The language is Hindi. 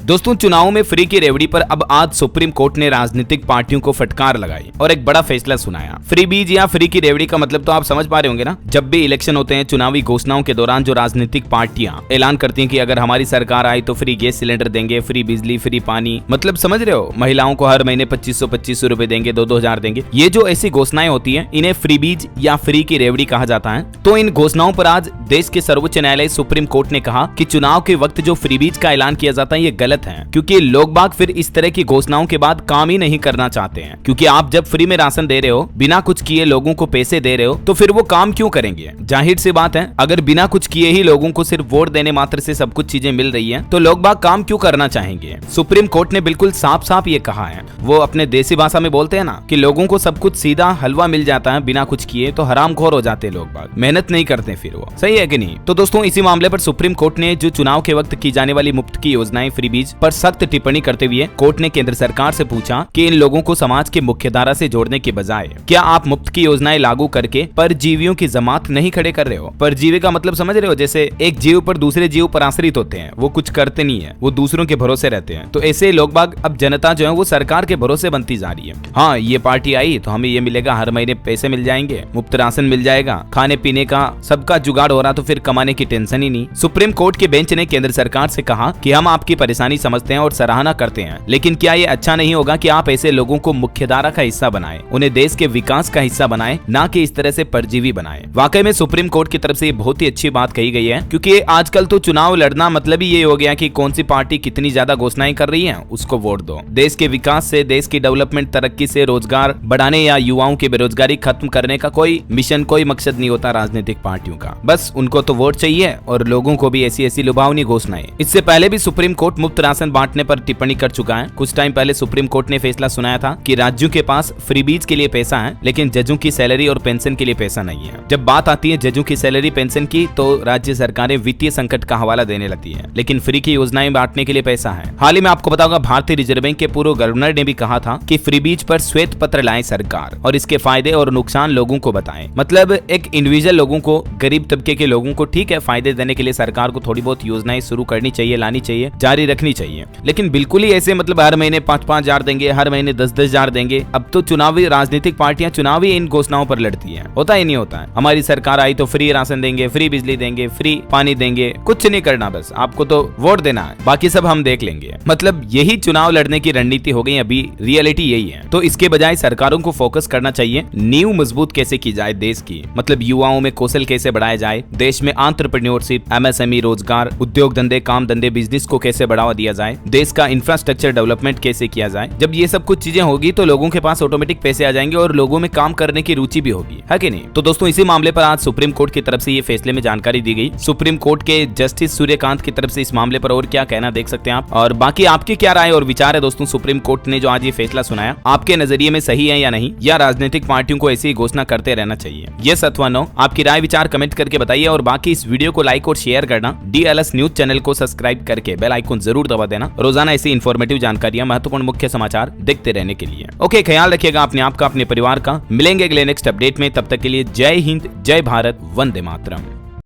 दोस्तों, चुनाव में फ्री की रेवड़ी पर अब आज सुप्रीम कोर्ट ने राजनीतिक पार्टियों को फटकार लगाई और एक बड़ा फैसला सुनाया। फ्री बीज या फ्री की रेवड़ी का मतलब तो आप समझ पा रहे होंगे ना। जब भी इलेक्शन होते हैं, चुनावी घोषणाओं के दौरान जो राजनीतिक पार्टियां ऐलान करती हैं कि अगर हमारी सरकार आई तो फ्री गैस सिलेंडर देंगे, फ्री बिजली, फ्री पानी, मतलब समझ रहे हो, महिलाओं को हर महीने 2500 रुपए देंगे, 2,000 देंगे। ये जो ऐसी घोषणाएं होती है, इन्हें फ्री बीज या फ्री की रेवड़ी कहा जाता है। तो इन घोषणाओं पर आज देश के सर्वोच्च न्यायालय सुप्रीम कोर्ट ने कहा कि चुनाव के वक्त जो फ्री बीज का ऐलान किया जाता है ये गलत है, क्योंकि लोग बाग फिर इस तरह की घोषणाओं के बाद काम ही नहीं करना चाहते हैं। क्योंकि आप जब फ्री में राशन दे रहे हो, बिना कुछ किए लोगों को पैसे दे रहे हो, तो फिर वो काम क्यों करेंगे? जाहिर सी बात है, अगर बिना कुछ किए ही लोगों को सिर्फ वोट देने मात्र से सब कुछ चीजें मिल रही है, तो लोग बाग काम क्यों करना चाहेंगे? सुप्रीम कोर्ट ने बिल्कुल साफ साफ ये कहा है। वो अपने देसी भाषा में बोलते हैं ना कि लोगों को सब कुछ सीधा हलवा मिल जाता है बिना कुछ किए, तो हरामखोर हो जाते हैं लोग बाग, मेहनत नहीं करते फिर वो। सही है कि नहीं? तो दोस्तों, इसी मामले पर सुप्रीम कोर्ट ने जो चुनाव के वक्त की जाने वाली मुफ्त की योजनाएं फ्री बीज पर सख्त टिप्पणी करते हुए कोर्ट ने केंद्र सरकार से पूछा कि इन लोगों को समाज के मुख्य धारा से जोड़ने के बजाय क्या आप मुफ्त की योजनाएं लागू करके परजीवियों की जमात नहीं खड़े कर रहे हो? परजीवी का मतलब समझ रहे हो? जैसे एक जीव पर दूसरे जीव पर आश्रित होते हैं, वो कुछ करते नहीं है, वो दूसरों के भरोसे रहते हैं। तो ऐसे लोग बाग, अब जनता जो है वो सरकार के भरोसे बनती जा रही है। हाँ, ये पार्टी आई तो हमें ये मिलेगा, हर महीने पैसे मिल जाएंगे, मुफ्त राशन मिल जाएगा, खाने पीने का सबका जुगाड़ हो रहा, तो फिर कमाने की टेंशन ही नहीं। सुप्रीम कोर्ट के बेंच ने केंद्र सरकार से कहा कि हम आपकी परेशानी समझते हैं और सराहना करते हैं, लेकिन क्या ये अच्छा नहीं होगा कि आप ऐसे लोगों को मुख्यधारा का हिस्सा बनाएं, उन्हें देश के विकास का हिस्सा बनाएं, ना कि इस तरह से परजीवी बनाएं। वाकई में सुप्रीम कोर्ट की तरफ से ये बहुत ही अच्छी बात कही गई है, क्योंकि आजकल तो चुनाव लड़ना मतलब ही ये हो गया कि कौन सी पार्टी कितनी ज्यादा घोषणाएं कर रही है, उसको वोट दो। देश के विकास से, देश की डेवलपमेंट, तरक्की से, रोजगार बढ़ाने या युवाओं की बेरोजगारी खत्म करने का कोई मिशन, कोई मकसद नहीं होता राजनीतिक पार्टियों का। बस उनको तो वोट चाहिए और लोगों को भी ऐसी ऐसी लुभावनी घोषणाएं। इससे पहले भी सुप्रीम कोर्ट मुफ्त राशन बांटने पर टिप्पणी कर चुका है। कुछ टाइम पहले सुप्रीम कोर्ट ने फैसला सुनाया था कि राज्यों के पास फ्री बीज के लिए पैसा है, लेकिन जजों की सैलरी और पेंशन के लिए पैसा नहीं है। जब बात आती है जजों की सैलरी पेंशन की, तो राज्य सरकारें वित्तीय संकट का हवाला देने लगती है, लेकिन फ्री की योजनाएं बांटने के लिए पैसा है। हाल ही में आपको बताऊंगा, भारतीय रिजर्व बैंक के पूर्व गवर्नर ने भी कहा था कि फ्री बीज पर श्वेत पत्र लाए सरकार और इसके फायदे और नुकसान लोगों को बताएं। मतलब एक इंडिविजुअल लोगों को, गरीब तबके के लोगों को ठीक है, फायदे देने के लिए सरकार को थोड़ी बहुत योजनाएं शुरू करनी चाहिए, लानी चाहिए, जारी रखनी चाहिए, लेकिन बिल्कुल ही ऐसे मतलब हर महीने 5-5 हजार देंगे, हर महीने 10-10 हजार देंगे। अब तो चुनावी राजनीतिक पार्टियां चुनावी इन घोषणाओं पर लड़ती हैं। होता ही नहीं होता है। हमारी सरकार आई तो फ्री राशन देंगे, फ्री बिजली देंगे, फ्री पानी देंगे, कुछ नहीं करना, बस आपको तो वोट देना है, बाकी सब हम देख लेंगे। मतलब यही चुनाव लड़ने की रणनीति हो गई। अभी रियलिटी यही है। तो इसके बजाय सरकारों को फोकस करना चाहिए नींव मजबूत कैसे की जाए देश की, मतलब युवाओं में कौशल कैसे बढ़ाया जाए, देश में एंटरप्रेन्योरशिप, एमएसएमई, रोजगार, उद्योग धंधे, काम धंधे, बिजनेस को कैसे बढ़ावा दिया जाए, देश का इंफ्रास्ट्रक्चर डेवलपमेंट कैसे किया जाए। जब ये सब कुछ चीजें होगी तो लोगों के पास ऑटोमेटिक पैसे आ जाएंगे और लोगों में काम करने की रुचि भी होगी, है कि नहीं? तो दोस्तों, इसी मामले पर आज सुप्रीम कोर्ट की तरफ से ये फैसले में जानकारी दी गई। सुप्रीम कोर्ट के जस्टिस सूर्यकांत की तरफ से इस मामले पर और क्या कहना देख सकते हैं आप, और बाकी आपकी क्या राय और विचार है दोस्तों? सुप्रीम कोर्ट ने जो आज ये फैसला सुनाया, आपके नजरिए में सही है या नहीं, या राजनीतिक पार्टियों को ऐसी घोषणा करते रहना चाहिए? यस अथवा नो, आपकी राय विचार कमेंट करके बताइए, और बाकी इस वीडियो को लाइक और शेयर करना, DLS न्यूज चैनल को सब्सक्राइब करके बेल आइकन जरूर दबा देना, रोजाना ऐसी इन्फॉर्मेटिव जानकारियां, महत्वपूर्ण मुख्य समाचार देखते रहने के लिए। ओके, ख्याल रखिएगा अपने आप का, अपने परिवार का। मिलेंगे अगले नेक्स्ट अपडेट में, तब तक के लिए जय हिंद, जय भारत, वंदे मातरम।